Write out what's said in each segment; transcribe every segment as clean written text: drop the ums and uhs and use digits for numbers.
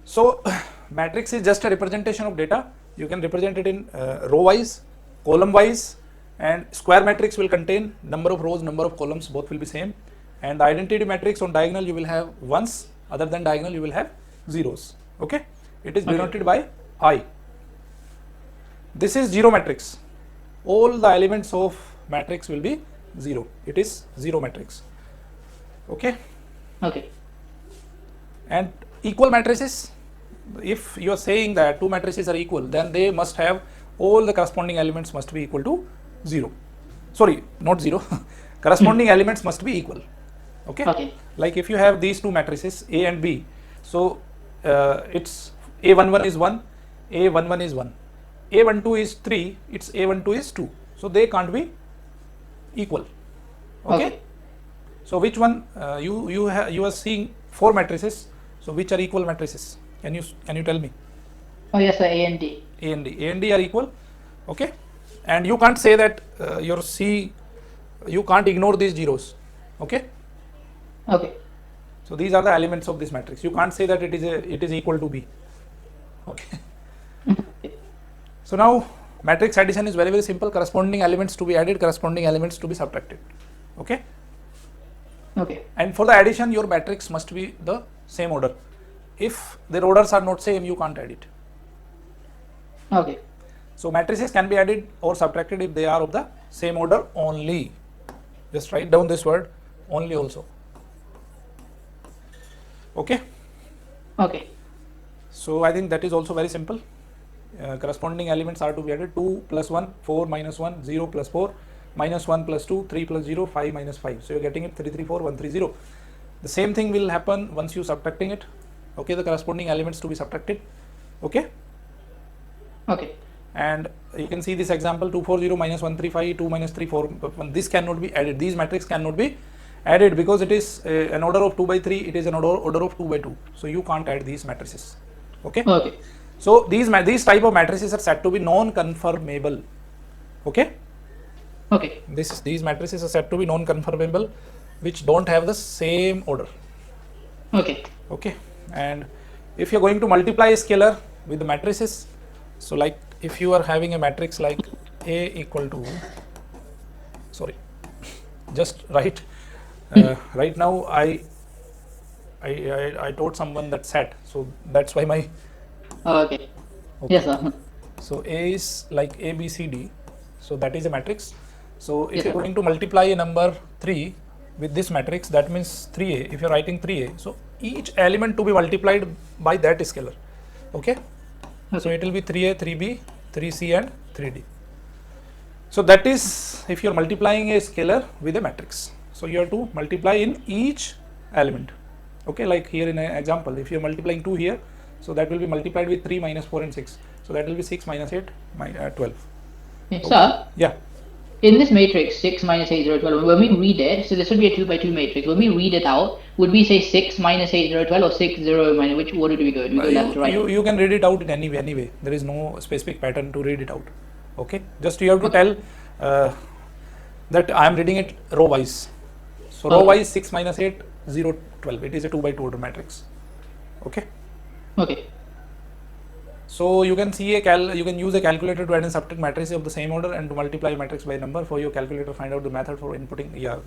So matrix is just a representation of data. You can represent it in row wise, column wise, and square matrix will contain number of rows, number of columns, both will be same. And the identity matrix on diagonal you will have ones, other than diagonal you will have zeros. Okay, it is denoted by I. This is zero matrix. All the elements of matrix will be zero. It is zero matrix. Okay. Okay. And equal matrices, if you are saying that two matrices are equal, then they must have all the corresponding elements must be equal to 0. Sorry, not 0. Corresponding elements must be equal. Okay? Okay. Like if you have these two matrices A and B, so it's A11 is 1, A11 is 1, A12 is 3, its A12 is 2. So they can't be equal. Okay? So which one you are seeing four matrices. So which are equal matrices? Can you tell me? Oh yes, sir. A and D. A and D are equal. Okay, and you can't say that your C. You can't ignore these zeros. Okay. Okay. So these are the elements of this matrix. You can't say that it is equal to B. Okay. So now matrix addition is very simple. Corresponding elements to be added, corresponding elements to be subtracted. Okay. Okay. And for the addition, your matrix must be the same order. If their orders are not same, you can't add it. Okay. So matrices can be added or subtracted if they are of the same order only. Just write down this word only also. Okay. Okay. So I think that is also very simple. Corresponding elements are to be added. 2 plus 1, 4 minus 1, 0 plus 4, minus 1 plus 2, 3 plus 0, 5 minus 5. So you're getting it 3, 3, 4, 1, 3, 0. The same thing will happen once you subtracting it. Okay, the corresponding elements to be subtracted. Okay. Okay. And you can see this example 2, 4, 0 minus 1, 3, 5, 2 minus 3, 4. This cannot be added. These matrix cannot be added because it is an order of 2 by 3. It is an order of 2 by 2. So you can't add these matrices. Okay. Okay. So these type of matrices are said to be non-conformable. Okay. Okay. These matrices are said to be non-conformable, which don't have the same order. Okay. Okay. And if you're going to multiply a scalar with the matrices, so like if you are having a matrix like A equal to, sorry, just write. Right now I told someone that set, so that's why my. Okay. Yes, sir. So A is like A, B, C, D. So that is a matrix. So if Yes, you're sir. going to multiply a number 3 with this matrix, that means 3A. If you're writing 3A, so each element to be multiplied by that scalar. Okay. So it will be 3A, 3B, 3C and 3D. So that is if you're multiplying a scalar with a matrix. So you have to multiply in each element. Okay, like here in an example, if you're multiplying 2 here, so that will be multiplied with 3 minus 4 and 6. So that will be 6 minus 8, 12. Yes, Okay. sir. Yeah. In this matrix, 6 minus 8, 0, 12, when we read it, so this would be a 2 by 2 matrix. When we read it out, would we say 6 minus 8, 0, 12 or 6, 0 minus, which order do we go? Do we go left to right? You can read it out in any way. There is no specific pattern to read it out. Okay. Just you have to tell that I am reading it row wise. So row wise 6 minus 8, 0, 12. It is a 2 by 2 order matrix. Okay. Okay. So you can see you can use a calculator to add and subtract matrices of the same order and to multiply a matrix by number. For your calculator, find out the method for inputting. Yeah,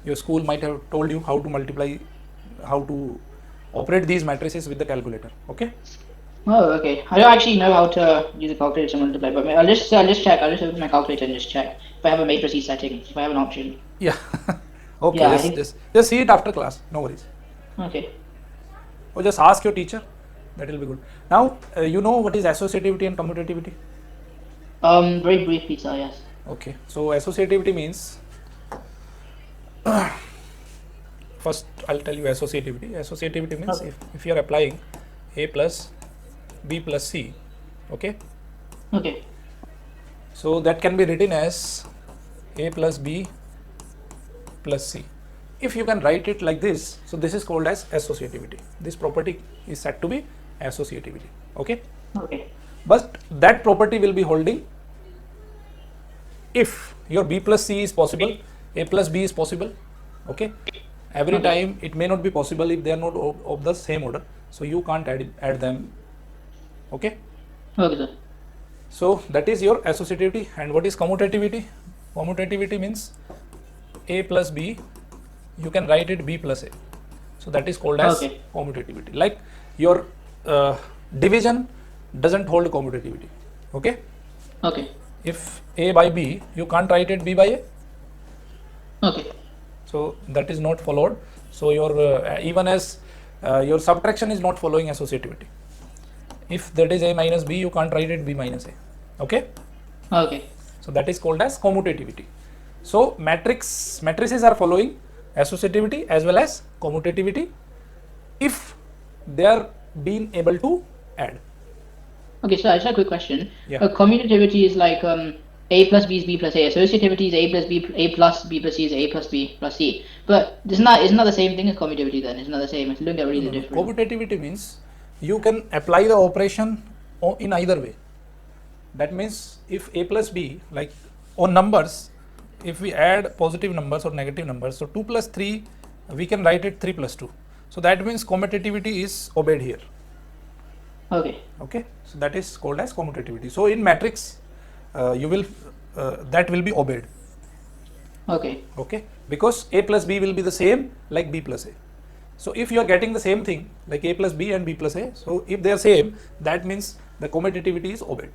your school might have told you how to multiply, how to operate these matrices with the calculator. Okay. Oh, okay. I don't actually know how to use a calculator to multiply, but I'll just check. I'll just open my calculator and just check if I have a matrices setting, if I have an option. Yeah. Okay. Yeah, just see it after class. No worries. Okay. Or just ask your teacher. That will be good. Now you know what is associativity and commutativity. Very briefly, sir. Yes. Okay. So associativity means. First, I'll tell you associativity. Associativity means if you are applying A plus B plus C, okay? Okay. So that can be written as A plus B plus C. If you can write it like this, so this is called as associativity. This property is said to be associativity, okay? Okay. But that property will be holding if your B plus C is possible, A plus B is possible, okay? Every time it may not be possible if they are not of the same order. so you can't add them. Okay. Okay, sir. So that is your associativity. And what is commutativity? Commutativity means a plus b, you can write it b plus a. So that is called as Okay. commutativity. Like your division doesn't hold commutativity. Okay. Okay. If a by b, you can't write it b by a. Okay. So that is not followed. So your even as your subtraction is not following associativity. If that is a minus b, you can't write it b minus a. Okay. Okay. So that is called as commutativity. So matrices are following associativity as well as commutativity if they are being able to add. Okay, so I just have a quick question. Yeah. Commutativity is like a plus b is b plus a. Associativity is a plus b plus c is a plus b plus c. But isn't that the same thing as commutativity then? Isn't that the same? It's look at really different. Commutativity means you can apply the operation in either way. That means if a plus b, like on numbers, if we add positive numbers or negative numbers, so 2 plus 3, we can write it 3 plus 2. So that means commutativity is obeyed here. Okay. Okay. So that is called as commutativity. So in matrix, you will that will be obeyed. Okay. Okay. Because a plus b will be the same like b plus a. So if you are getting the same thing like a plus b and b plus a, so if they are same, that means the commutativity is obeyed.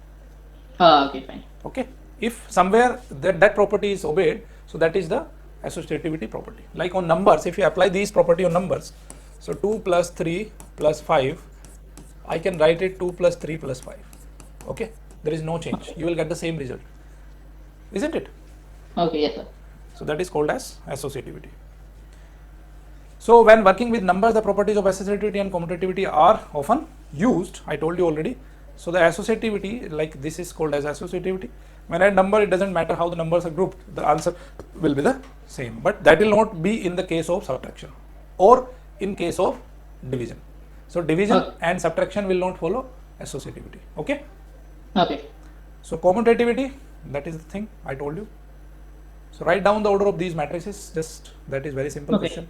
Okay, fine. Okay. If somewhere that property is obeyed, so that is the associativity property. Like on numbers, if you apply these property on numbers, so 2 plus 3 plus 5, I can write it 2 plus 3 plus 5. Okay. There is no change. You will get the same result. Isn't it? Okay, yes, sir. So that is called as associativity. So when working with numbers, the properties of associativity and commutativity are often used. I told you already. So the associativity, like this is called as associativity. When I add number, it doesn't matter how the numbers are grouped, the answer will be the same. But that will not be in the case of subtraction or in case of division. So division and subtraction will not follow associativity. Okay. Okay. So commutativity, that is the thing I told you. So write down the order of these matrices. Just that is very simple question.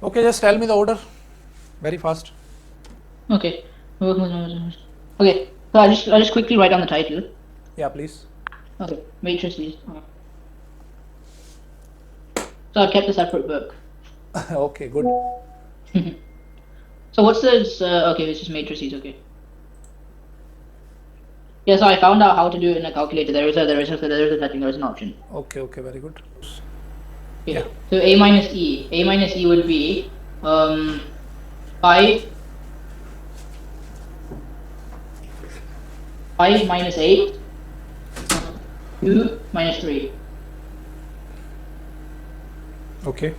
Okay, just tell me the order very fast. Okay. Okay. So I'll just quickly write down the title. Yeah, please. Okay. Matrices. So I've kept a separate book. Okay, good. So what's this? Okay, it's just matrices. Okay. Yeah, so I found out how to do it in a calculator. There is a setting. There is an option. Okay, very good. Okay. Yeah. So a minus e would be 5 minus 8 2 minus 3. Okay.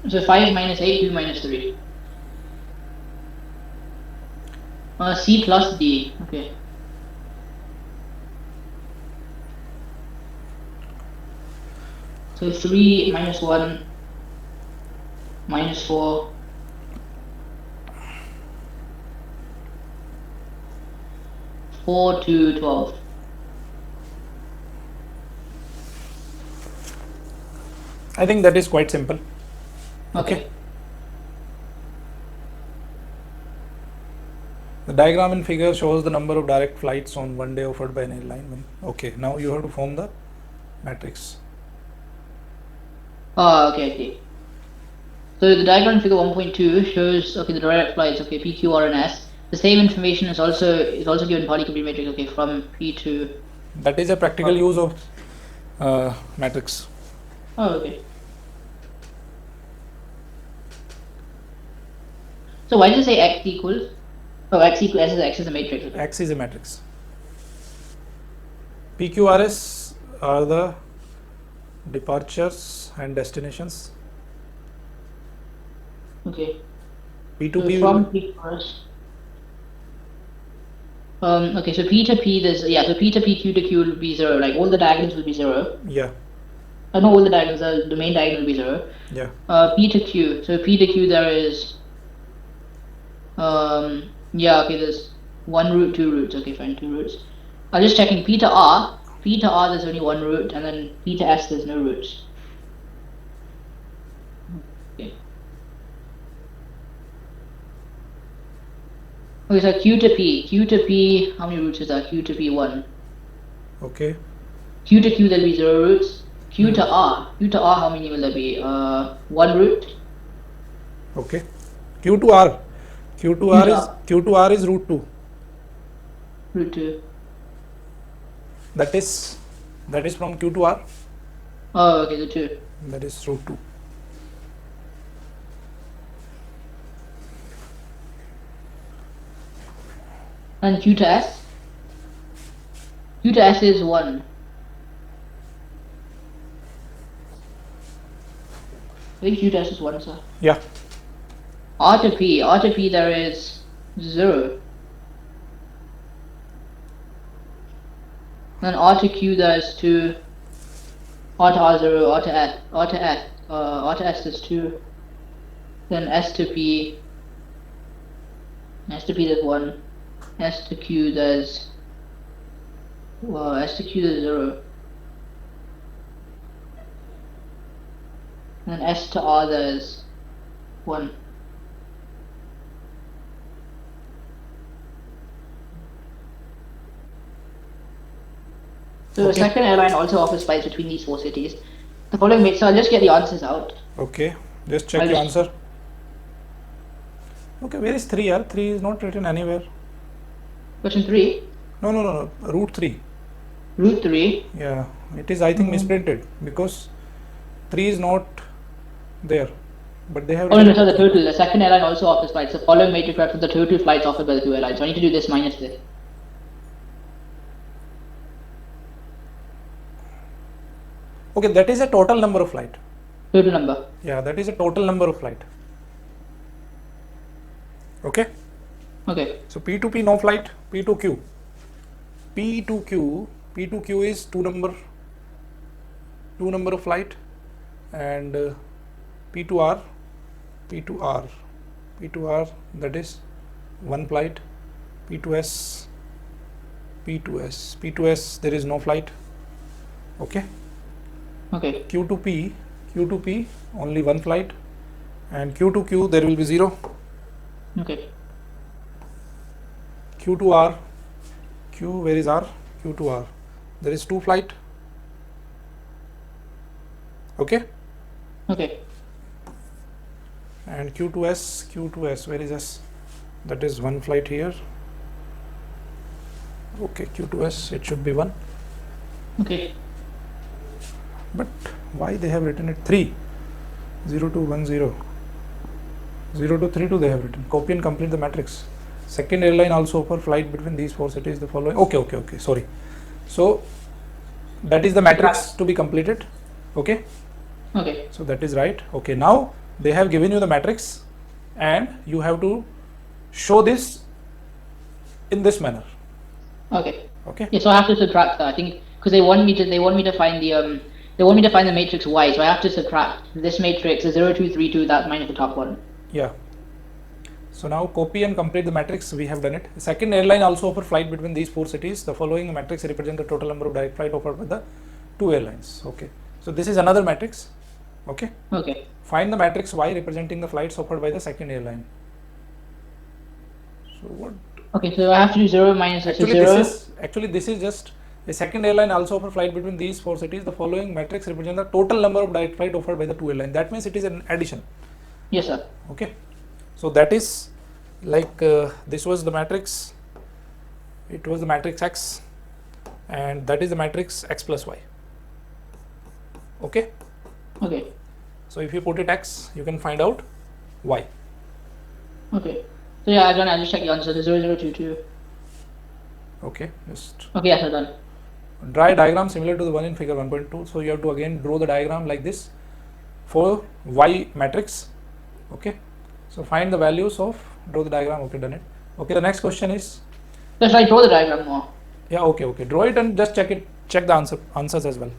So 5 minus 8 2 minus 3. C plus D. Okay. So 3 minus 1 minus 4 4 to 12. I think that is quite simple. Okay. The diagram in figure shows the number of direct flights on one day offered by an airline. Okay, now you have to form the matrix. Okay. So the diagram in figure 1.2 shows the direct flights. Okay, P, Q, R, and S. The same information is also given in polycomplete matrix. Okay, from P to. That is a practical use of matrix. Oh, okay. So why does it say X equals? Oh, X equals X is a matrix. Okay. X is a matrix. PQRS are the departures and destinations. Okay. P2P so from PQRS. Okay, so P to P, so P to P, Q to Q will be 0. Like all the diagonals will be 0. Yeah. No, all the diagonals. The main diagonal will be 0. Yeah. P to Q. So P to Q there is. Okay, there's 1 root, 2 roots. Okay, fine, 2 roots. I'm just checking P to R. P to R there's only one root, and then P to S there's no roots. Okay. Okay, so Q to P, how many roots is that? Q to P 1. Okay. Q to Q there'll be 0 roots. Q to R, how many will there be? 1 root. Okay. Q to R is root 2. Root 2. That is from Q to R. Oh, okay, the 2. That is root 2. And Q to S? Q to S is 1. I think Q to S is 1, sir. Yeah. R to P there is 0. Then R to Q there is 2. R to R 0, R to S is 2. Then S to P there's 1. S to Q there's 0. And S to R there's 1. So the second airline also offers flights between these 4 cities. The following so I'll just get the answers out. Okay, just check the answer. Okay, where is 3 here? 3 is not written anywhere. Question 3? No. Root 3. Root 3? Yeah, it is, I think, misprinted because 3 is not there. But they have. Oh no, so the total. The second airline also offers flights. The following matrix represents the total flights offered by the 2 airlines. So I need to do this minus this. Okay, that is a total number of flight. Total number. Yeah, that is a total number of flight. Okay. Okay. So P to P no flight. P to Q. P to Q is two number of flight, and P to R that is 1 flight. P to S there is no flight. Okay. Okay. Q to P only 1 flight, and Q to Q there will be 0. Okay. Q to R, where is R? Q to R there is 2 flight. Okay. Okay. And Q to S, where is S? That is 1 flight here. Okay, Q to S, it should be 1. Okay. But why they have written it 3? 0 to 1 0. 0 to 3 2 they have written. Copy and complete the matrix. Second airline also offer flight between these 4 cities. The following. Okay. Sorry. So that is the matrix to be completed. Okay. Okay. So that is right. Okay. Now they have given you the matrix, and you have to show this in this manner. Okay. Okay. Yeah. So I have to subtract that. I think because they want me to find the matrix Y. So I have to subtract this matrix, the 0 2 3 2, that minus the top one. Yeah. So now copy and complete the matrix. We have done it. Second airline also offer flight between these 4 cities. The following matrix represent the total number of direct flight offered by the 2 airlines. Okay. So this is another matrix. Okay. Okay. Find the matrix Y representing the flights offered by the second airline. So what? Okay. So I have to do 0 minus this is just a second airline also offer flight between these 4 cities. The following matrix represent the total number of direct flight offered by the 2 airlines. That means it is an addition. Yes, sir. Okay. So that is like this was the matrix. It was the matrix X, and that is the matrix X plus Y. Okay. Okay. So if you put it X, you can find out Y. Okay. So yeah, I've done. I'll just check the answer. The 0 0 2 2. Okay. Just. Okay. Yes, I've done. Draw a diagram similar to the one in figure 1.2. So you have to again draw the diagram like this for Y matrix. Okay. So find the values of, draw the diagram. Okay, done it. Okay, the next question is. Just I draw the diagram more. Yeah. Okay. Draw it and just check it. Check the answers as well.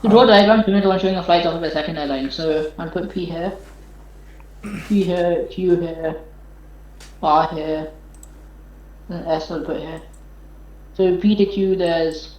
To draw a diagram similar to one showing a flight offered by the second airline. So I'll put P here, Q here, R here, and S I'll put here. So P to Q, there's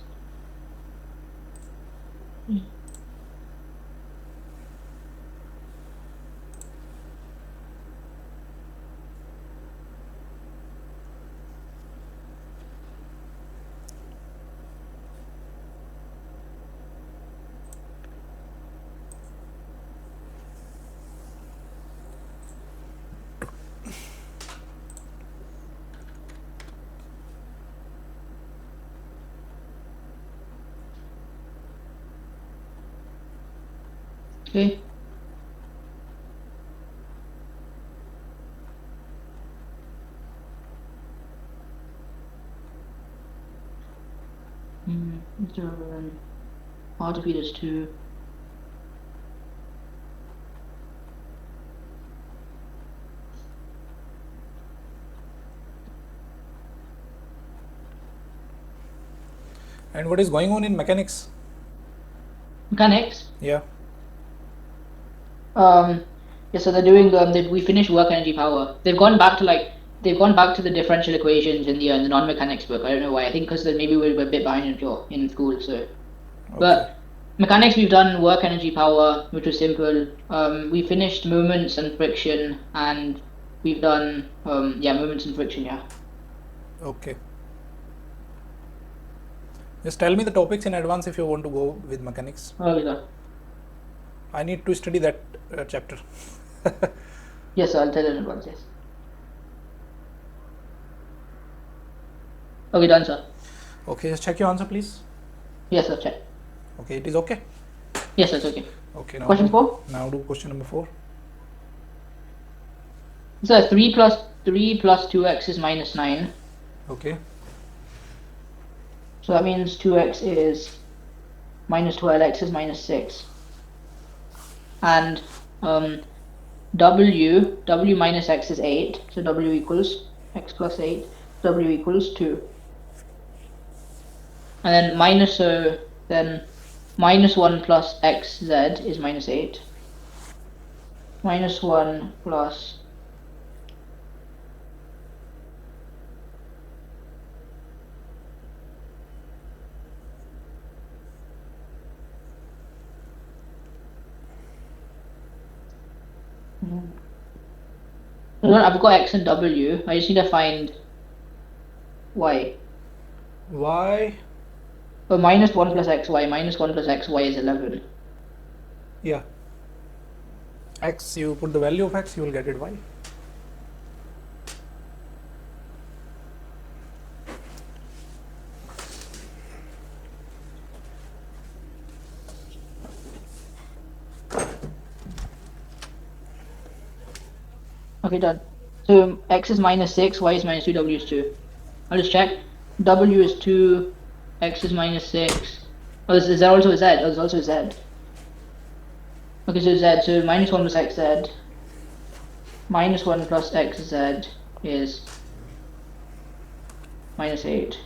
okay. So R to P, there's 2. And what is going on in mechanics? Mechanics. Yeah. Yeah, so they're doing we finished work energy power. They've gone back to the differential equations in the non-mechanics book. I don't know why. I think because maybe we're a bit behind in school. So, Okay. but mechanics, we've done work energy power, which was simple. We finished moments and friction, and we've done moments and friction. Yeah. Okay. Just tell me the topics in advance if you want to go with mechanics. Oh, yeah. I need to study that chapter. Yes, I'll tell you in advance. Yes. Okay, done, sir. Okay, just check your answer, please. Yes, sir. Check. Okay, it is okay. Yes, that's okay. Okay, now Question 4. Now do question number 4. So 3 plus 2x is minus 9. Okay. So that means 2x is minus 12, x is minus 6. And w minus x is 8. So w equals x plus 8. W equals 2. And then minus 1 plus xz is minus 8. Minus 1 plus I've got x and w. I just need to find y. Y. Oh, minus 1 plus xy. Minus 1 plus xy is 11. Yeah. X, you put the value of x, you will get it y. Okay, done. So x is minus 6, y is minus 2, w is 2. I'll just check. W is 2, x is minus 6. Oh, is there also a z? Oh, there's also a z. Okay, so z. So minus 1 plus xz. Minus 1 plus xz is minus 8.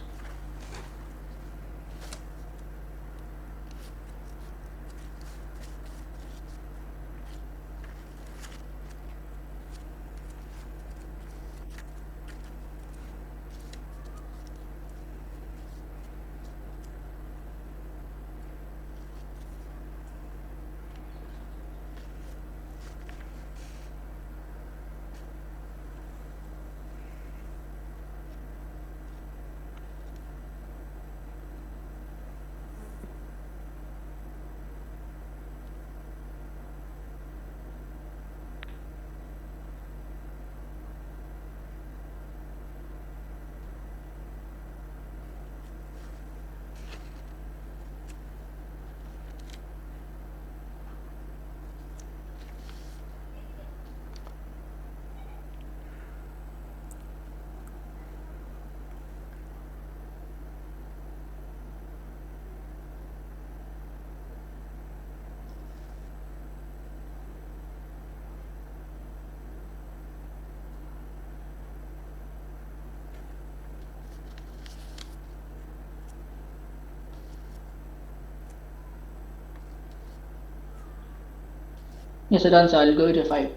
Yes, so done, so I'll go to 5.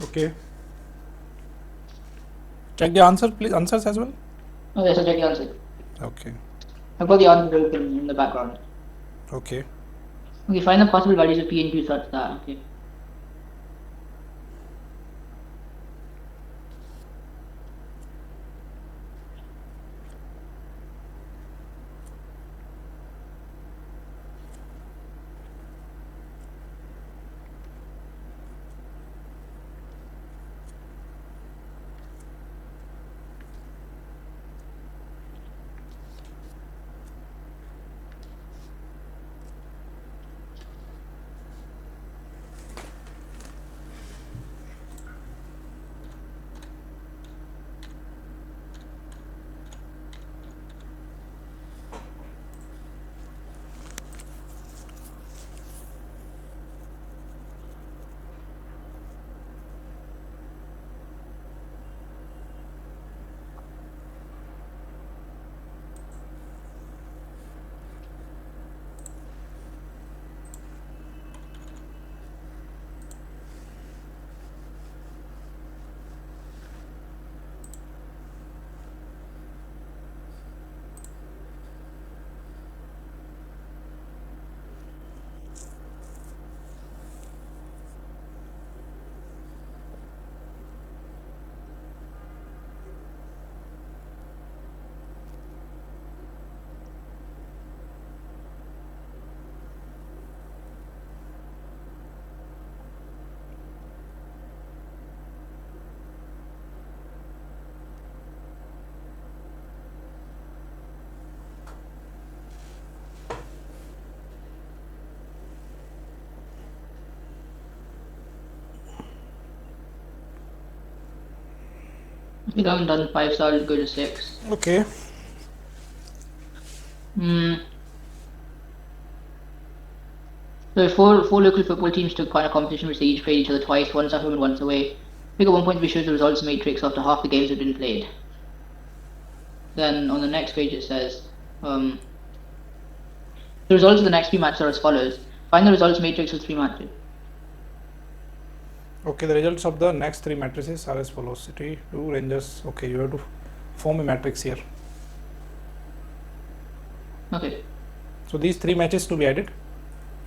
Okay. Check the answer, please. Answers as well. Oh, yes, I'll check the answer. Okay. I've got the answer open in the background. Okay. Okay, find the possible values of P and Q such that. Okay. I think I haven't done 5, so I'll go to 6. Okay. So four local football teams took part in a competition which they each played each other twice, once at home and once away. Figure 1.3 shows the results matrix after half the games have been played. Then on the next page it says, the results of the next 3 matches are as follows. Find the results matrix of 3 matches. Okay, the results of the next 3 matrices are as follows. 3, 2 ranges. Okay, you have to form a matrix here. Okay. So these 3 matches to be added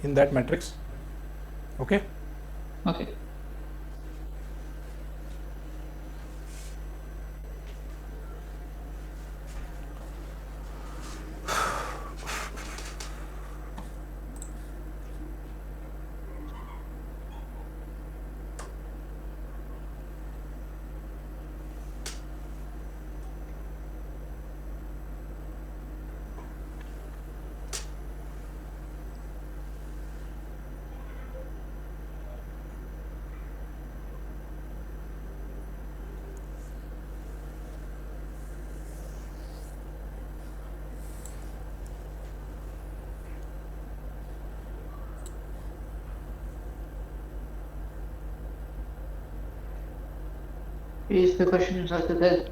in that matrix. Okay. Okay. Is the questions after that?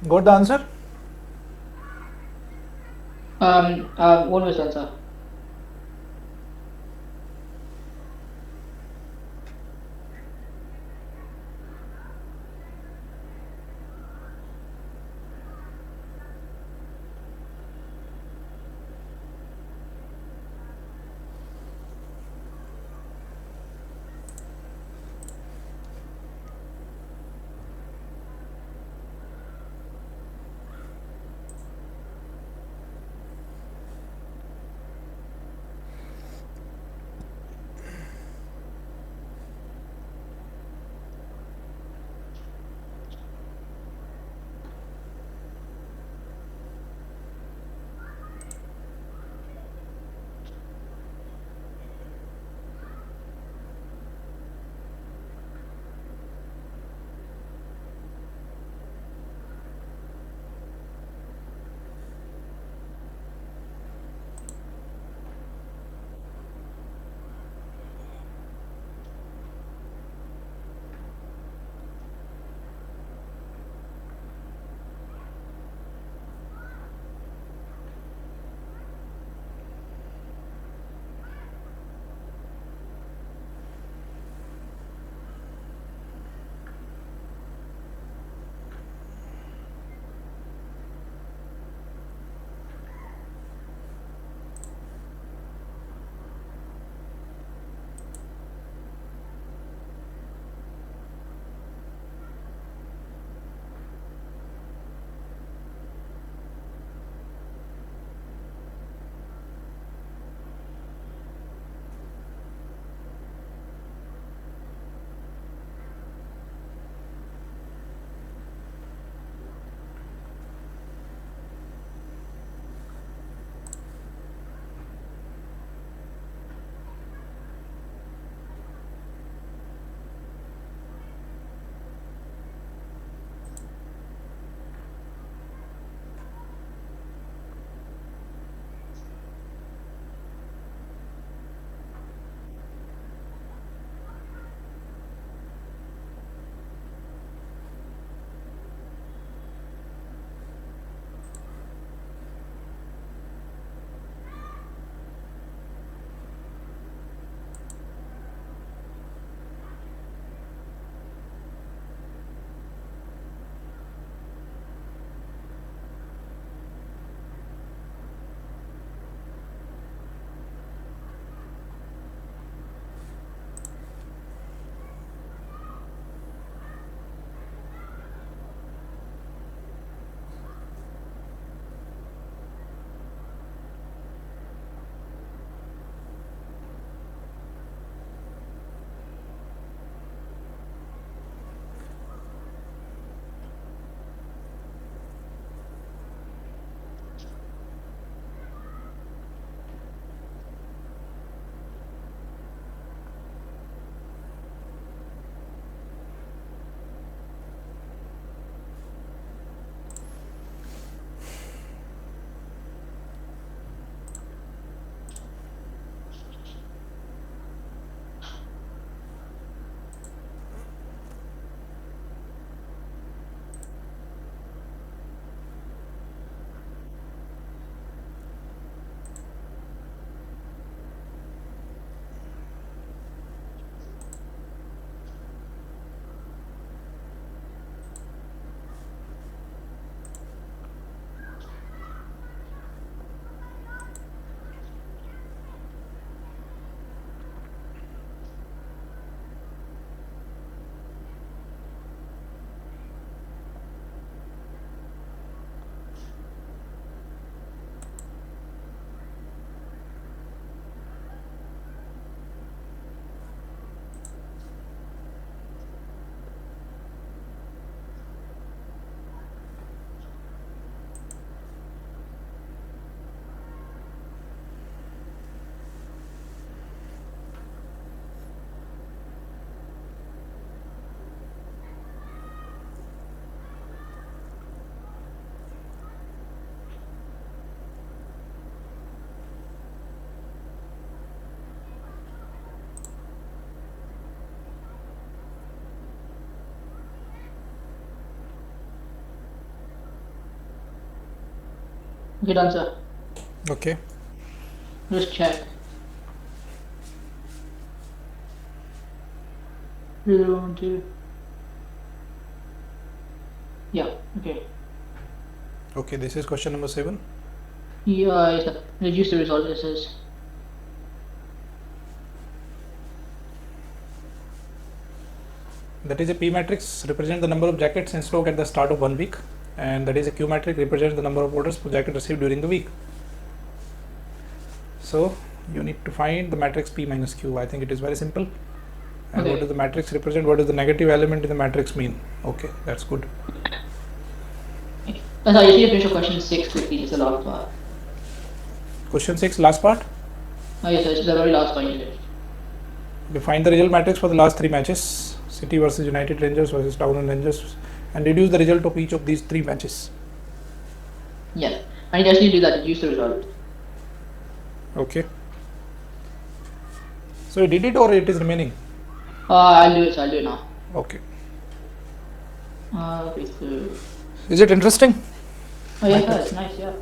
Got the answer? What was the answer? Okay, done, sir. Okay. Just check. 0, 1, 2. Yeah, okay. Okay, this is question number 7. Yeah, yes, sir. Reduce the result, it says. That is a P matrix represents the number of jackets in stock at the start of 1 week, and that is a Q matrix represents the number of orders per jacket received during the week. So you need to find the matrix P minus Q. I think it is very simple. And Okay. what does the matrix represent? What does the negative element in the matrix mean? Okay, that's good. That's how you need to finish your question 6 quickly, it's the last part. Question 6, last part. Oh, yes, sir, it's the very last part you did. We find the result matrix for the last 3 matches. City versus United Rangers versus Town and Rangers, and deduce the result of each of these 3 matches. Yeah, and you just need to do that, reduce the result. Okay. So you did it or it is remaining? I'll do it, so I'll do it now. Okay. Okay, so. Is it interesting? Oh, yeah, sir, it's nice, yeah.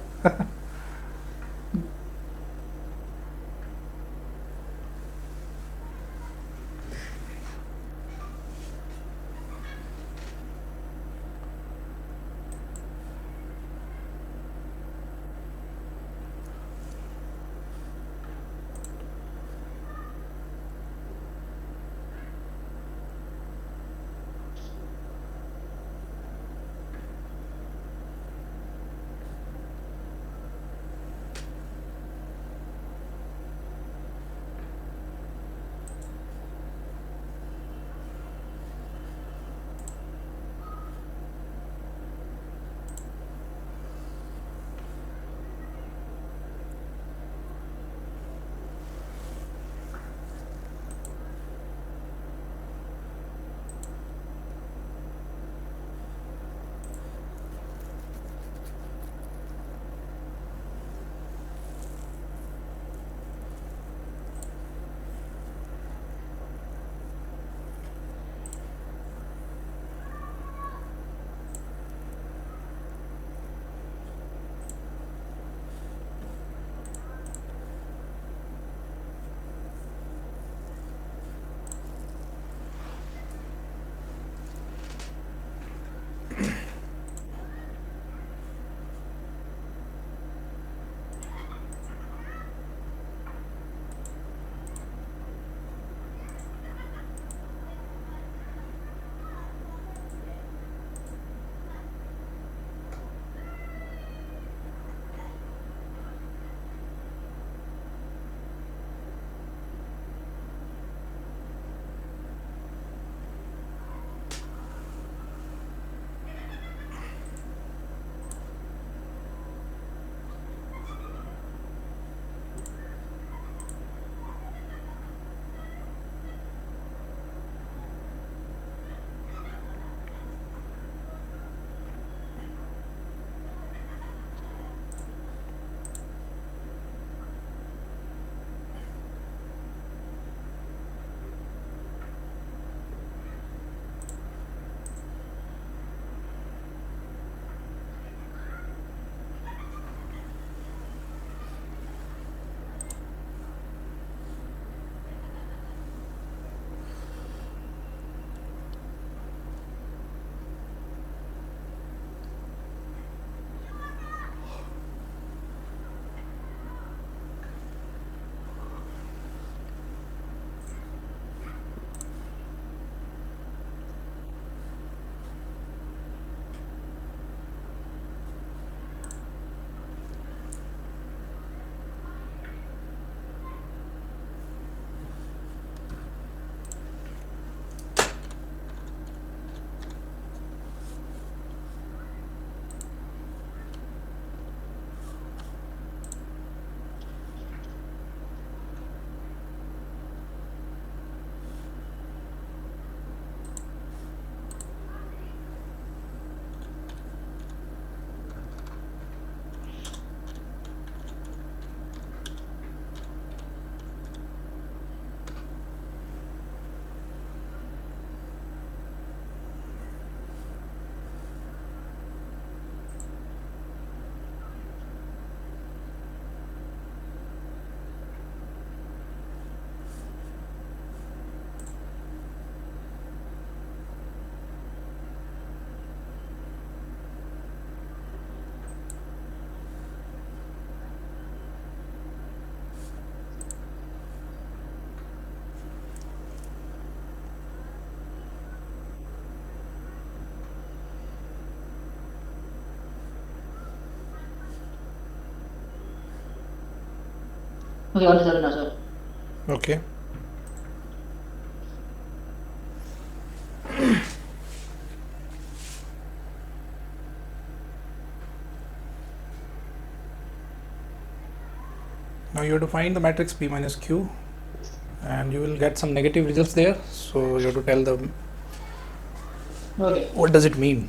Okay, 1 to 7 now, sir. Okay. Now you have to find the matrix P minus Q, and you will get some negative results there. So you have to tell them Okay. what does it mean.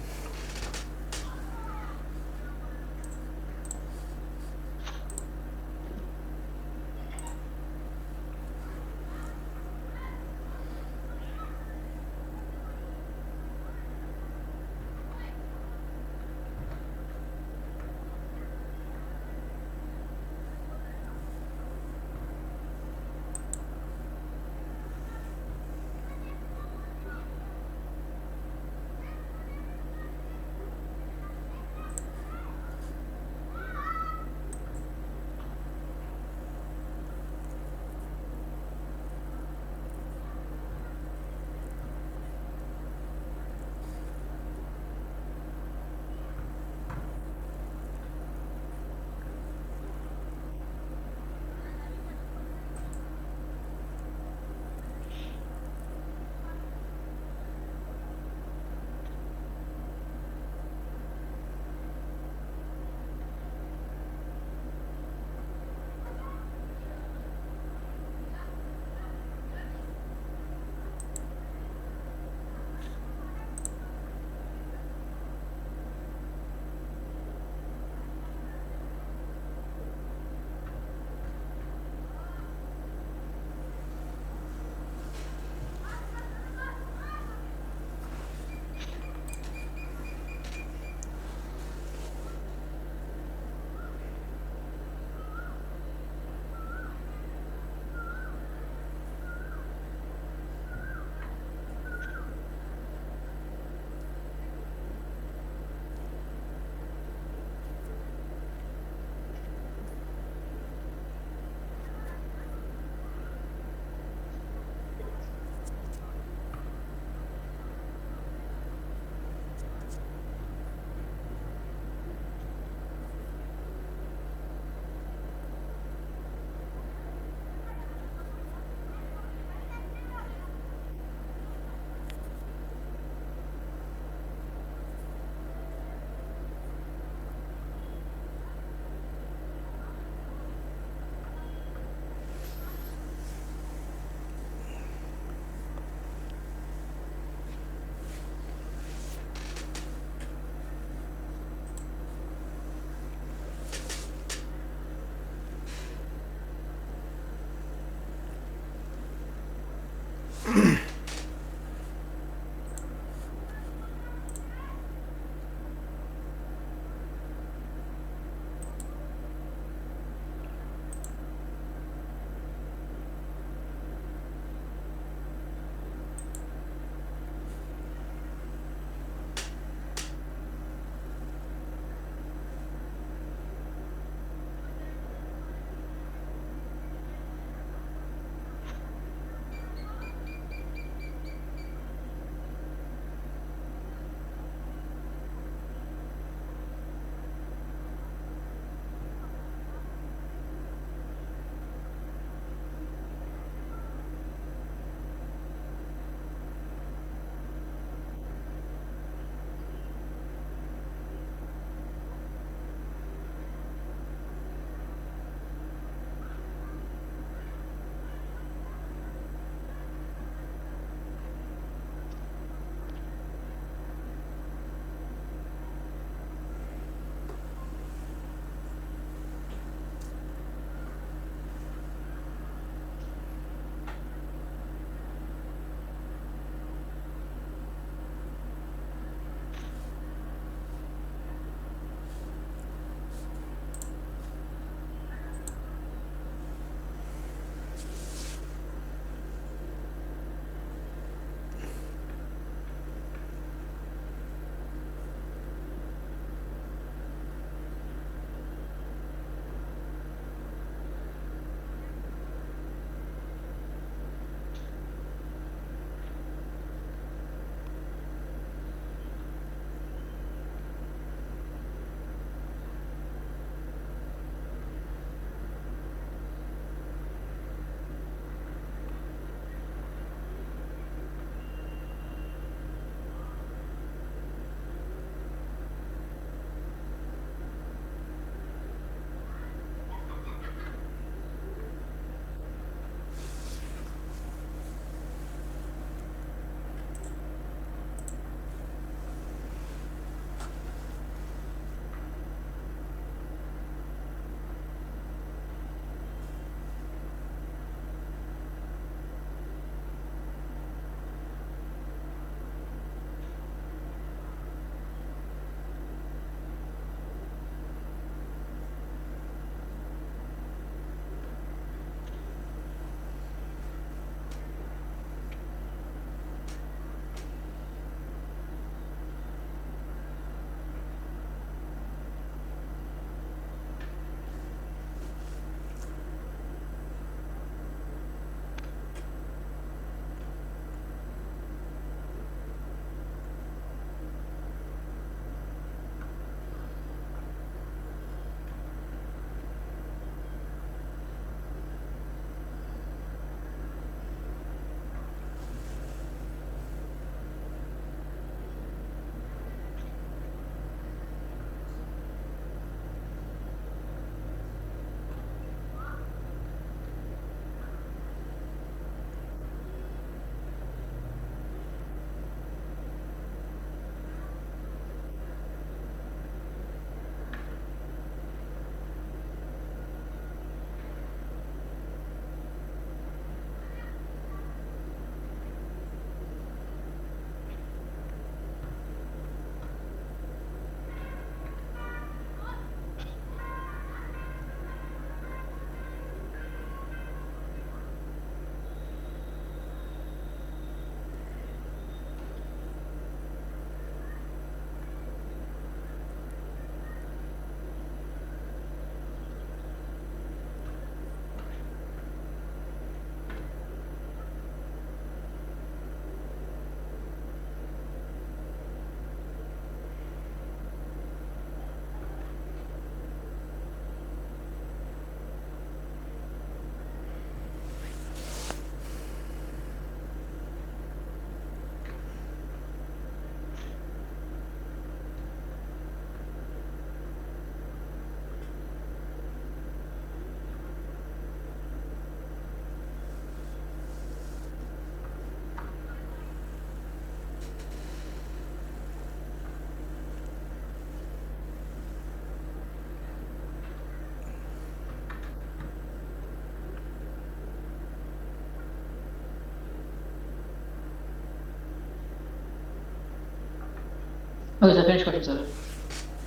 Okay, so finish question 7.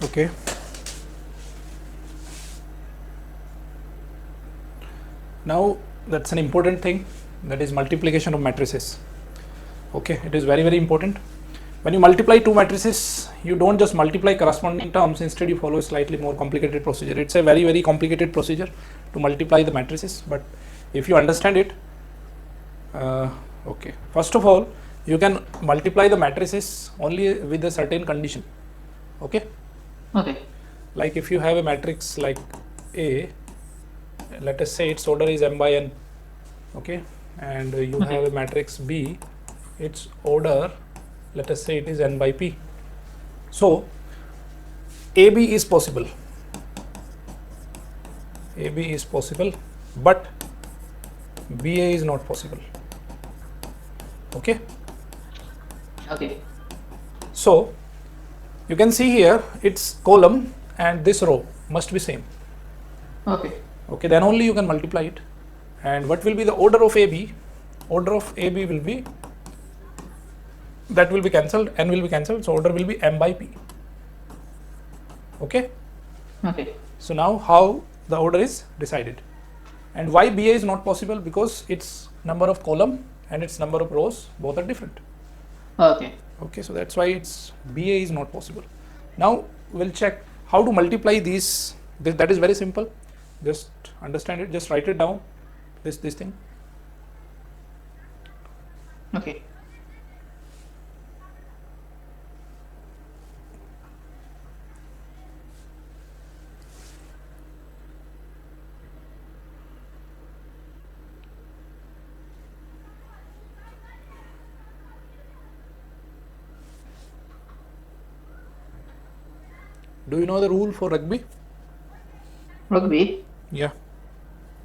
Okay. Now that's an important thing, that is multiplication of matrices. Okay, it is very, very important. When you multiply two matrices, you don't just multiply corresponding terms, instead you follow a slightly more complicated procedure. It's a very, very complicated procedure to multiply the matrices, but if you understand it, okay, first of all, you can multiply the matrices only with a certain condition. Okay. Okay. Like if you have a matrix like A, let us say its order is m by n, okay, and you Okay. have a matrix B, its order, let us say it is n by p. So AB is possible, AB is possible, but BA is not possible. Okay. Okay. So you can see here its column and this row must be same. Okay. Okay, then only you can multiply it. And what will be the order of AB? Order of AB will be, that will be cancelled, n will be cancelled, so order will be m by p. Okay. Okay. So now how the order is decided, and why BA is not possible? Because its number of column and its number of rows both are different. Okay. Okay, so that's why its BA is not possible. Now we'll check how to multiply these. That is very simple. Just understand it. Just write it down. This thing. Okay. Do you know the rule for rugby? Rugby. Yeah.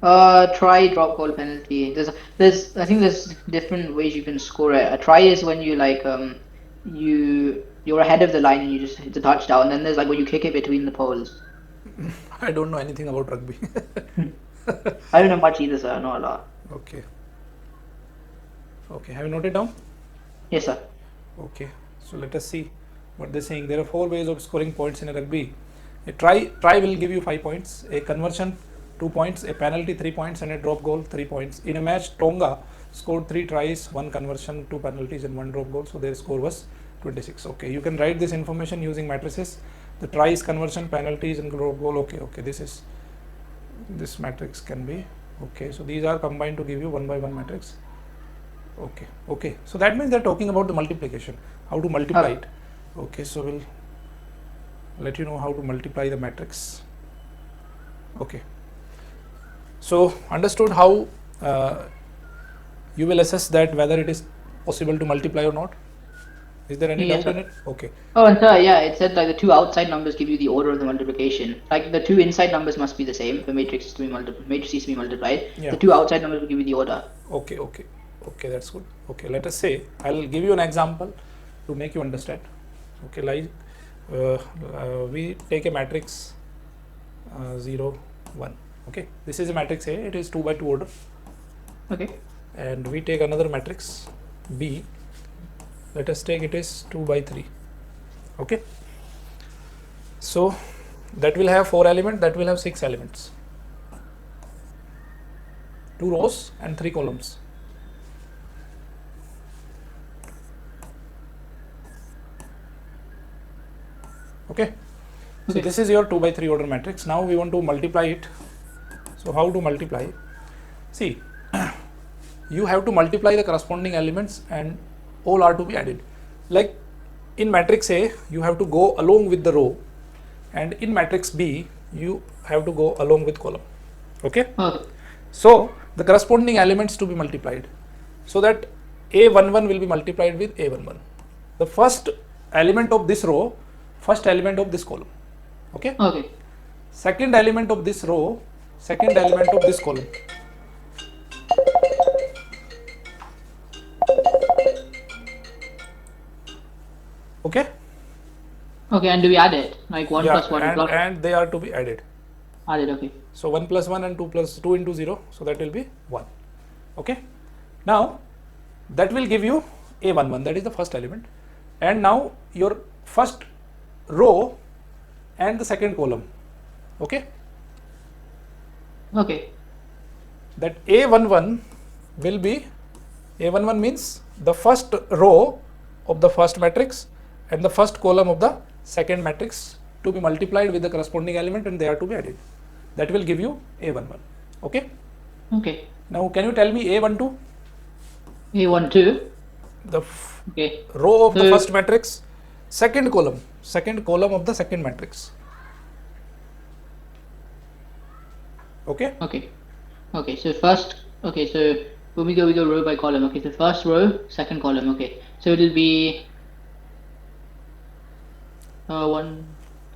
Try, drop, goal, penalty. I think there's different ways you can score it. A try is when you like you're ahead of the line and you just hit the touchdown. Then there's like when you kick it between the poles. I don't know anything about rugby. I don't know much either, sir. Not a lot. Okay. Okay, have you noted down? Yes, sir. Okay, so let us see what they're saying. There are 4 ways of scoring points in a rugby. A try will give you 5 points, a conversion 2 points, a penalty 3 points, and a drop goal 3 points. In a match, Tonga scored 3 tries, 1 conversion, 2 penalties, and 1 drop goal. So their score was 26. Okay, you can write this information using matrices. The tries, conversion, penalties, and drop goal. Okay, this matrix can be okay. So these are combined to give you 1 by 1 matrix. Okay, so that means they're talking about the multiplication, how to multiply it. Okay, so we'll let you know how to multiply the matrix. Okay, so understood how you will assess that whether it is possible to multiply or not? Is there any doubt in it? Okay. Oh, and sir, yeah, it said like the 2 outside numbers give you the order of the multiplication. Like the 2 inside numbers must be the same. The matrices to be multiplied. Yeah. The 2 outside numbers will give you the order. Okay, that's good. Okay, let us say, I'll give you an example to make you understand. Okay, like we take a matrix 0, 1. Okay, this is a matrix A, it is 2 by 2 order. Okay. And we take another matrix B, let us take it is 2 by 3. Okay, so that will have 4 elements, that will have 6 elements, 2 rows and 3 columns. Okay, so this is your 2 by 3 order matrix. Now we want to multiply it. So how to multiply? See, you have to multiply the corresponding elements and all are to be added. Like in matrix A, you have to go along with the row, and in matrix B, you have to go along with column. Okay. So the corresponding elements to be multiplied, so that A11 will be multiplied with A11. The first element of this row, first element of this column. Okay. Okay. Second element of this row, second element of this column. Okay. Okay, and do we add it? Like 1 plus 1 plus? And they are to be added. Added, okay. So 1 plus 1 and 2 plus 2 into 0. So that will be 1. Okay. Now that will give you A11. That is the first element. And now your first row and the second column. Okay. Okay. That A11 will be, A11 means the first row of the first matrix and the first column of the second matrix to be multiplied with the corresponding element, and they are to be added. That will give you A11. Okay. Okay. Now can you tell me A12? A12. The Okay. row of the first matrix, second column of the second matrix. Okay. Okay. Okay. So first. Okay. So when we go row by column. Okay. So first row, second column. Okay. So it'll be 1,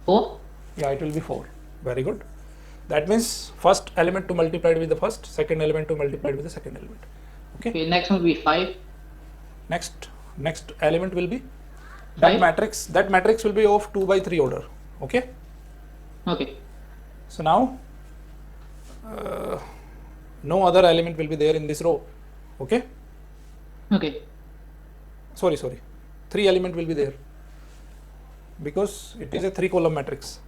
4. Yeah, it will be 4. Very good. That means first element to multiplied with the first, second element to multiplied with the second element. Okay. Okay. Next one will be 5. Next element will be that matrix. That matrix will be of 2 by 3 order. Okay. Okay. So now no other element will be there in this row. Okay. Okay. Sorry. 3 element will be there because it is a 3 column matrix.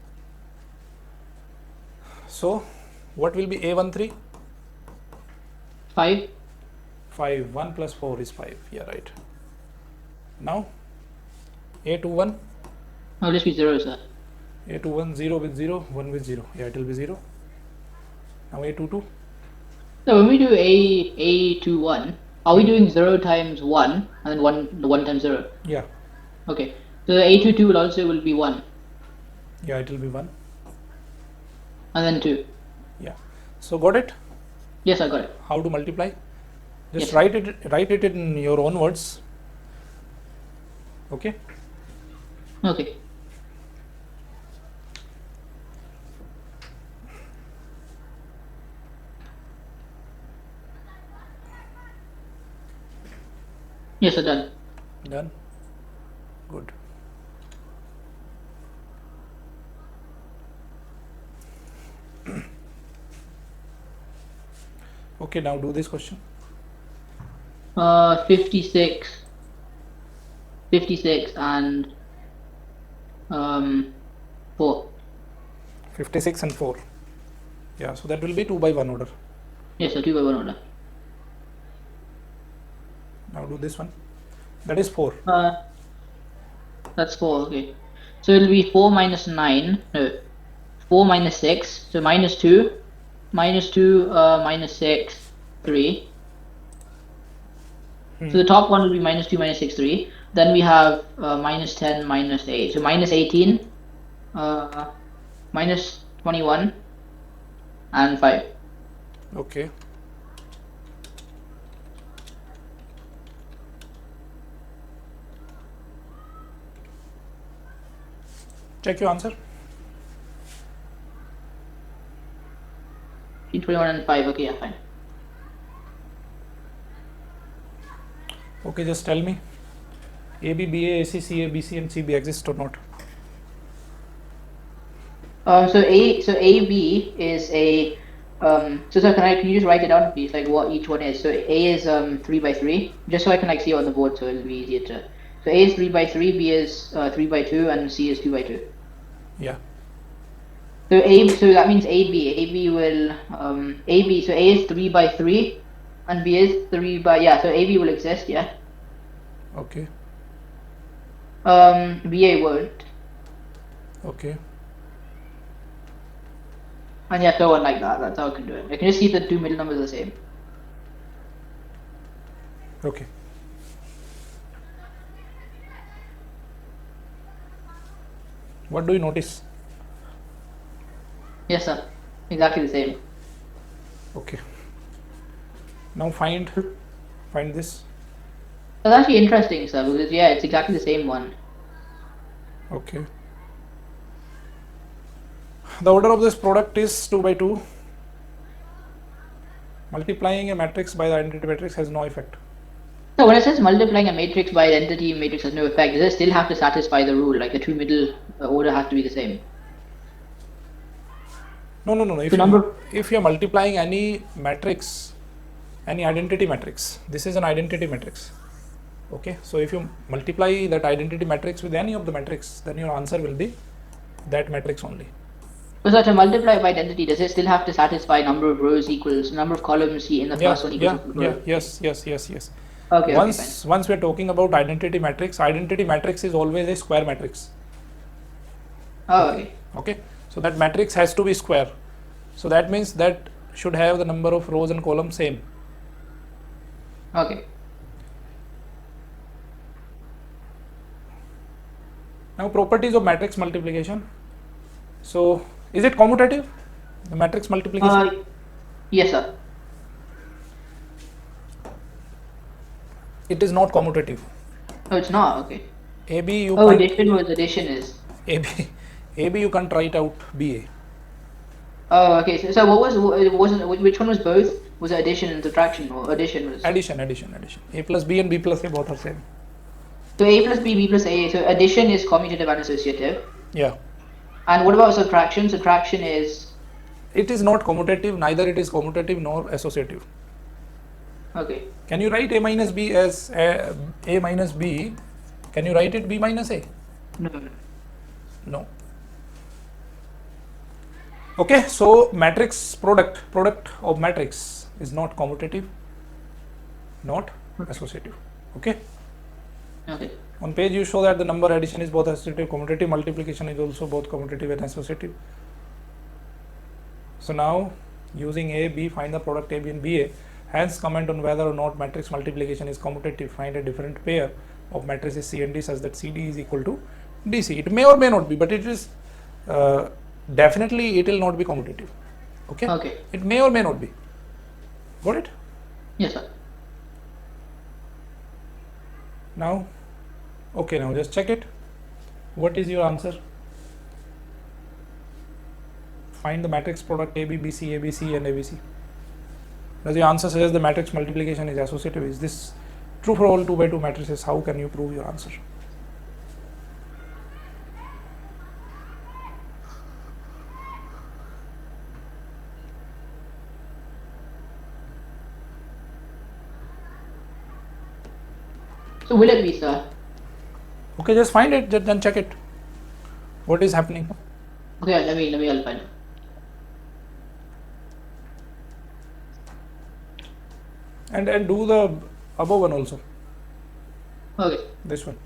So what will be A13? 5. 5. 1 plus 4 is 5. Yeah, right. Now A21. Oh, this will be 0, sir. A21, 0 with 0, 1 with 0. Yeah, it will be 0. Now A22. So when we do A21, are we doing 0 times 1 and then 1 times 0? Yeah. Okay. So the A22 will be 1. Yeah, it will be 1. And then 2. Yeah. So got it? Yes, I got it. How to multiply? Just Yes. write it in your own words. Okay. Okay. Yes, sir, done. Done. Good. Okay, now do this question. 56 and 4. 56 and 4. Yeah, so that will be 2 by 1 order. Yes, sir, 2 by 1 order. Now do this one. That is 4. That's 4, okay. So it'll be 4 minus 9, no, 4 minus 6, so minus 2, minus 6, 3. So the top one will be minus 2, minus 6, 3. Then we have minus 10, minus 8. So minus 18, minus 21, and 5. Okay. Check your answer. 21 and 5, okay, yeah, fine. Okay, just tell me. AB, BA, AC, CA, BC and CB exist or not? So AB is a so sir, can you just write it down please, like what each one is? So A is 3 by 3, just so I can like see it on the board, so it'll be easier to. So A is 3 by 3, B is 3 by 2, and C is 2 by 2. Yeah. So that means AB will AB. So A is 3 by 3, and B is 3 by, yeah. So AB will exist, yeah. Okay. BA won't. Okay. And yeah, so on like that. That's how I can do it. I can just see the two middle numbers are the same. Okay. What do you notice? Yes, sir. Exactly the same. Okay. Now find this. That's actually interesting, sir, because yeah, it's exactly the same one. Okay. The order of this product is 2 by 2. Multiplying a matrix by the identity matrix has no effect. So when it says multiplying a matrix by identity matrix has no effect, does it still have to satisfy the rule? Like the two middle order has to be the same? No. If you're multiplying any matrix, any identity matrix, this is an identity matrix. Okay, so if you multiply that identity matrix with any of the matrix, then your answer will be that matrix only. So to multiply by identity, does it still have to satisfy number of rows equals number of columns in the first one equals row? Yes. Okay, Once we are talking about identity matrix is always a square matrix. Oh, Okay, so that matrix has to be square. So that means that should have the number of rows and columns same. Okay. Now properties of matrix multiplication. So is it commutative? The matrix multiplication? Yes, sir. It is not commutative. Oh, it's not. Okay. AB you can't, addition was addition is. AB you can't write out BA. Oh, okay. So which one was both? Was it addition and subtraction, or addition was? Addition. A plus B and B plus A both are same. So A plus B, B plus A. So addition is commutative and associative. Yeah. And what about subtraction? Subtraction is. It is not commutative. Neither it is commutative nor associative. Okay. Can you write A minus B as A minus B? Can you write it B minus A? No. Okay, so matrix product of matrix is not commutative, not associative. Okay. Okay. On page you show that the number addition is both associative, commutative, multiplication is also both commutative and associative. So now using A, B, find the product A, B and BA. Hence comment on whether or not matrix multiplication is commutative. Find a different pair of matrices C and D such that CD is equal to DC. It may or may not be, but it is definitely it will not be commutative. Okay. It may or may not be. Got it? Yes, sir. Now, okay, now just check it. What is your answer? Find the matrix product AB, BC, ABC and ABC. Does your answer suggest the matrix multiplication is associative? Is this true for all 2 by 2 matrices? How can you prove your answer? So will it be, sir? Okay, just find it, then check it. What is happening? Okay, let me help find it. And do the above one also. Okay. This one.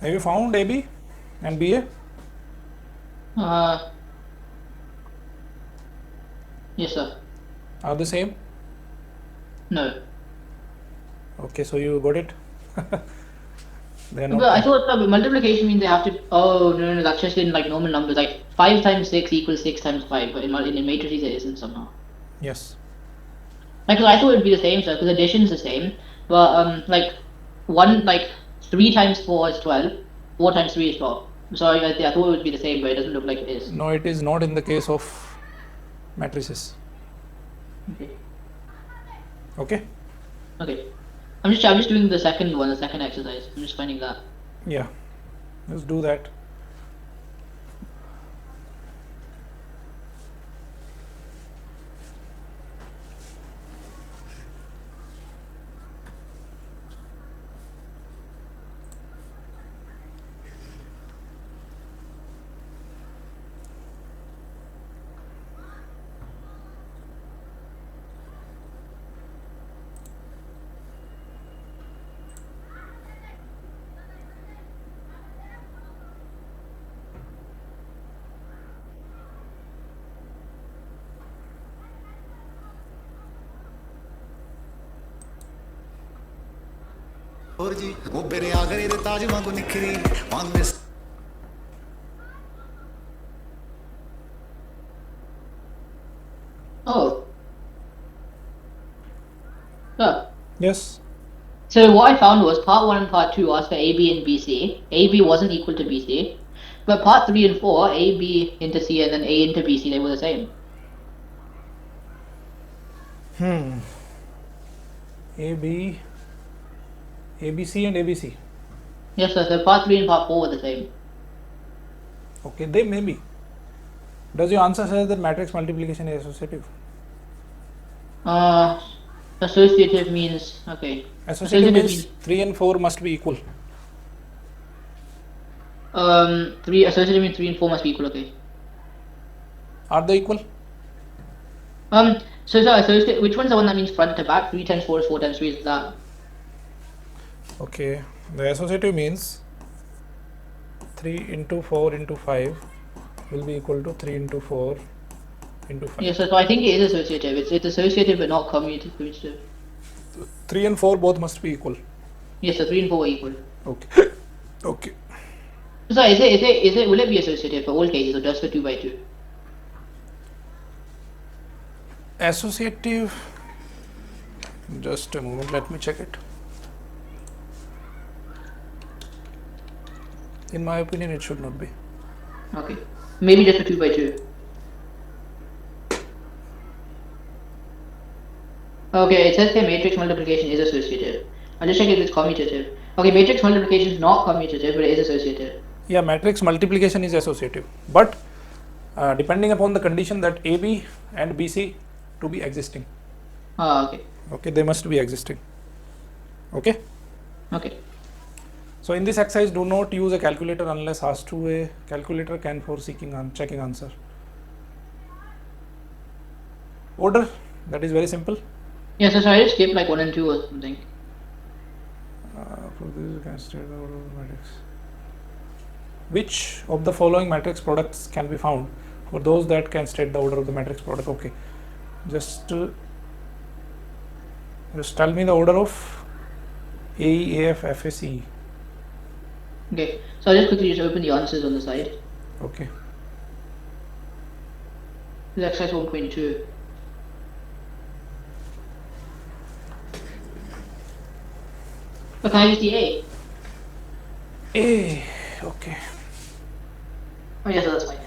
Have you found AB and BA? Yes, sir. Are the same? No. Okay, so you got it. But I thought multiplication means they have to. Oh no, that's just in like normal numbers. Like 5 times 6 equals 6 times 5. But in matrices it isn't somehow. Yes. Like I thought it'd be the same, sir, because addition is the same. But like 3 times 4 is 12. 4 times 3 is 12. Sorry, I thought it would be the same, but it doesn't look like it is. No, it is not in the case of matrices. Okay. Okay. Okay. I'm just doing the second one, the second exercise. I'm just finding that. Yeah, let's do that. Oh. Yeah. Yes. So what I found was part 1 and part 2 asked for AB and BC. AB wasn't equal to BC. But part 3 and 4, AB into C and then A into BC, they were the same. AB, ABC and ABC. Yes, sir. So part 3 and part 4 were the same. Okay, they may be. Does your answer say that matrix multiplication is associative? Associative means, okay. Associative means 3 and 4 must be equal. 3 associative means 3 and 4 must be equal, okay. Are they equal? So associative, which one's the one that means front to back? 3 times 4 is 4 times 3 is that. Okay, the associative means 3 into 4 into 5 will be equal to 3 into 4 into 5. Yes, so I think it is associative. It's associative but not commutative. 3 and 4 both must be equal. Yes, so 3 and 4 are equal. Okay. Okay. So will it be associative for all cases or just for 2 by 2? Associative, just a moment, let me check it. In my opinion, it should not be. Okay, maybe just for 2 by 2. Okay, it says here matrix multiplication is associative. I'll just check if it's commutative. Okay, matrix multiplication is not commutative, but it is associative. Yeah, matrix multiplication is associative, but depending upon the condition that AB and BC to be existing. Okay. Okay, they must be existing. Okay. Okay. So in this exercise, do not use a calculator unless asked to. A calculator can for checking answer. Order, that is very simple. Yeah, so I just skipped like 1 and 2 or something. For this, you can state the order of the matrix. Which of the following matrix products can be found? For those that can state the order of the matrix product. Okay, just tell me the order of AE, AF, FSE. Okay, so I'll just quickly open the answers on the side. Okay. This is exercise 1.2. But can I use the A? A, okay. Oh yeah, so that's fine.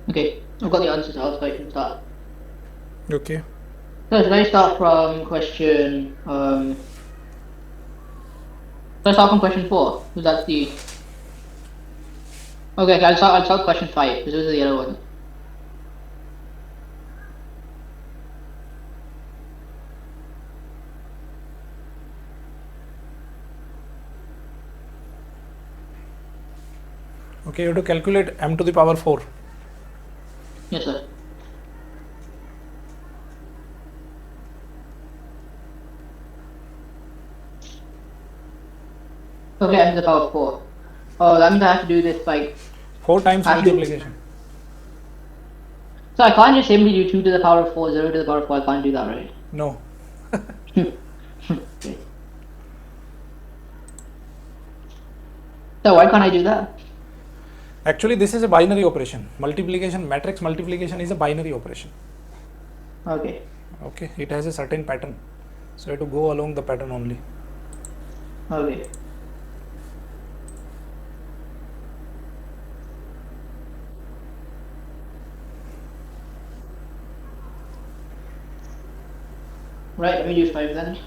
Okay, I've got the answers out, so I can start. Okay. So should I start from question So I start from question 4. So that's the. Okay, I'll start question 5. This is the yellow one. Okay, you have to calculate m to the power 4. Yes, sir. Okay, m to the power 4. Oh, that means I have to do this by. 4 times Actually, multiplication. so I can't just simply do 2 to the power of 4, 0 to the power of 4. I can't do that, right? No. Okay. So why can't I do that? Actually, this is a binary operation. Multiplication, matrix multiplication is a binary operation. Okay. Okay, it has a certain pattern. So you have to go along the pattern only. Okay. Right, let me use 5 then.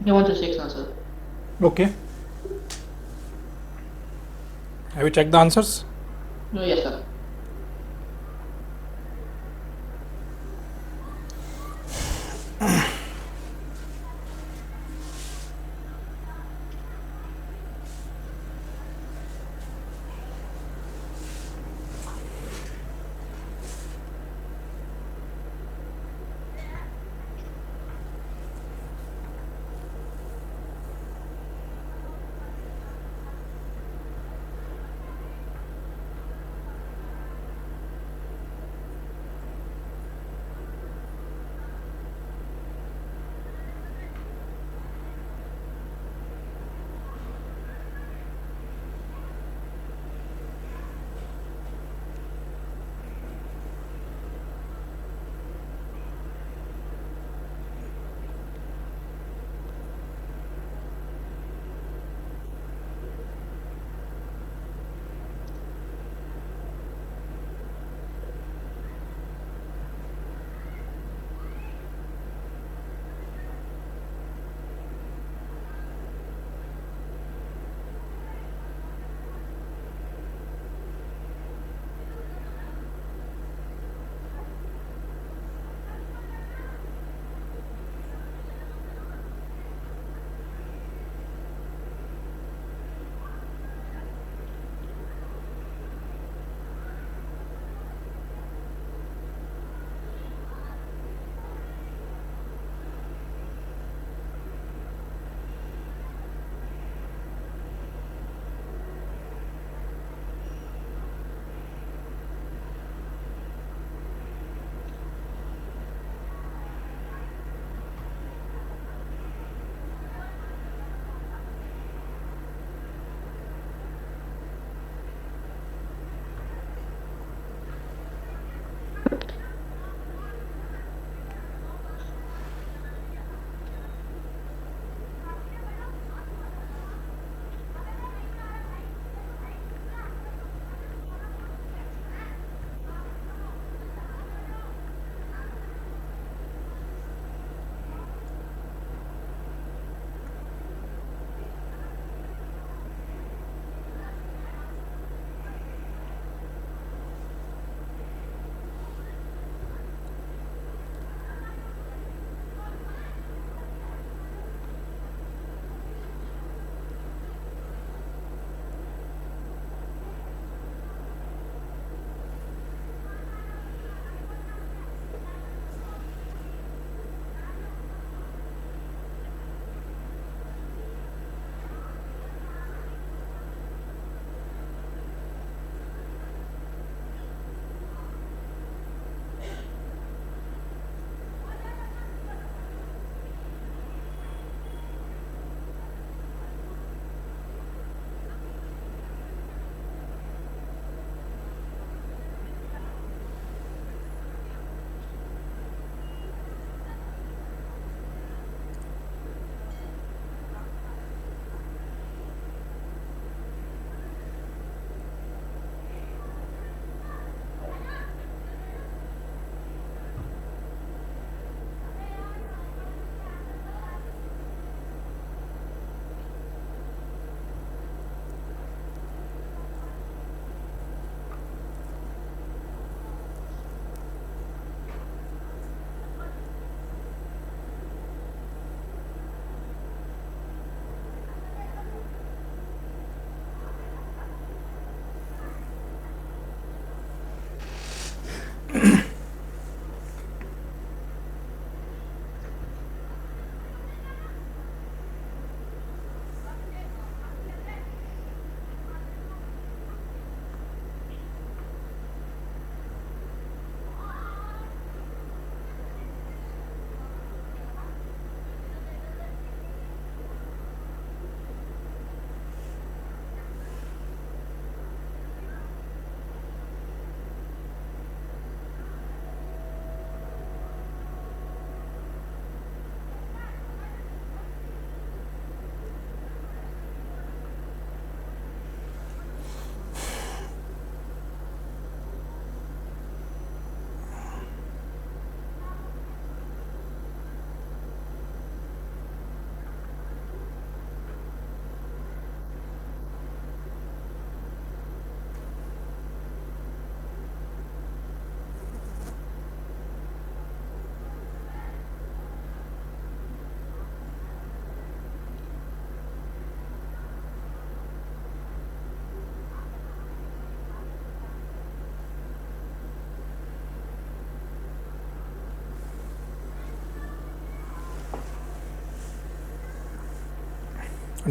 Okay, 1 to 6 now, sir. Okay. Have you checked the answers? No, yes, sir.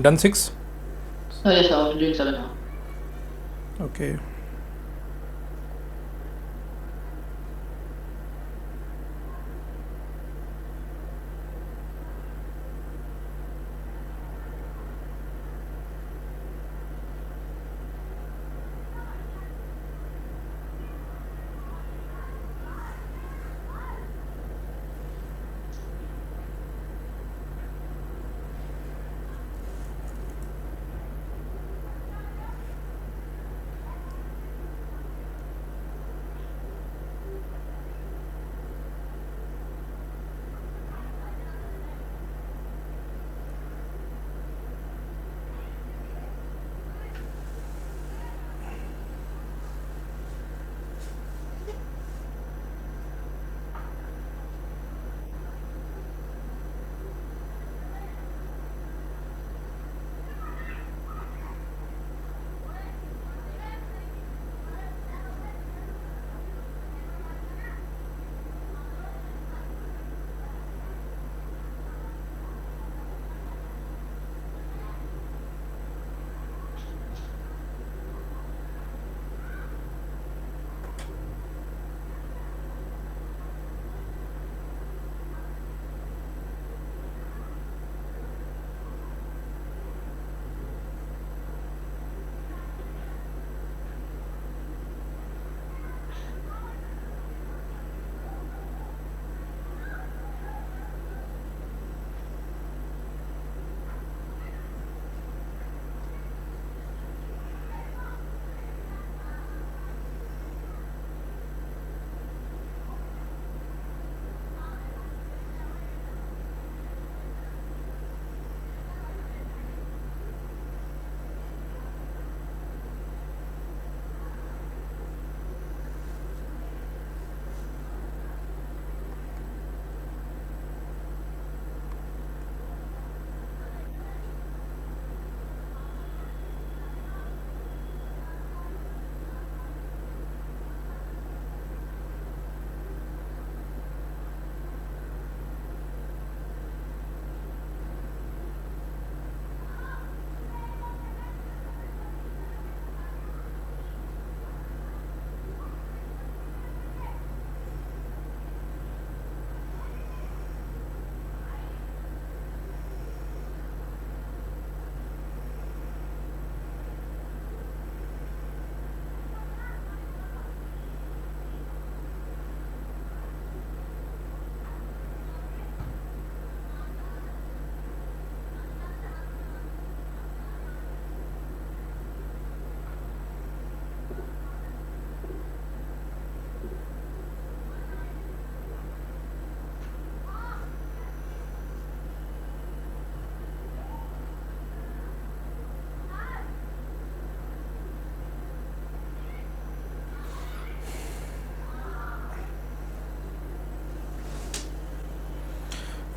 Done 6? Oh, yes, sir. I'm doing 7 now. Okay.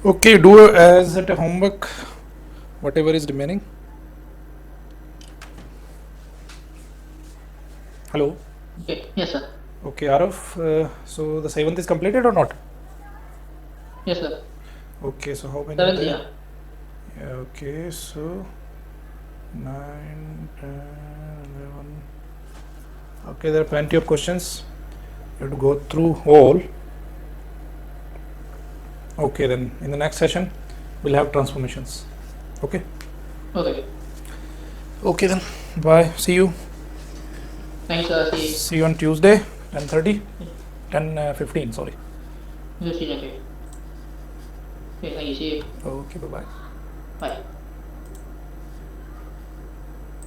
Okay, do as at a homework, whatever is remaining. Hello. Okay, yes, sir. Okay, Arav, so the 7th is completed or not? Yes, sir. Okay, so how many? 7th, there? yeah. Yeah, okay, so 9, 10, 11. Okay, there are plenty of questions. You have to go through all. Okay, then in the next session, we'll have transformations. Okay. Okay. Okay, then. Bye. See you. Thanks, sir. See you. See you on Tuesday, 10:30, 10:15. Sorry. 15, okay. Okay, thank you. See you. Okay. Bye. Bye. Bye.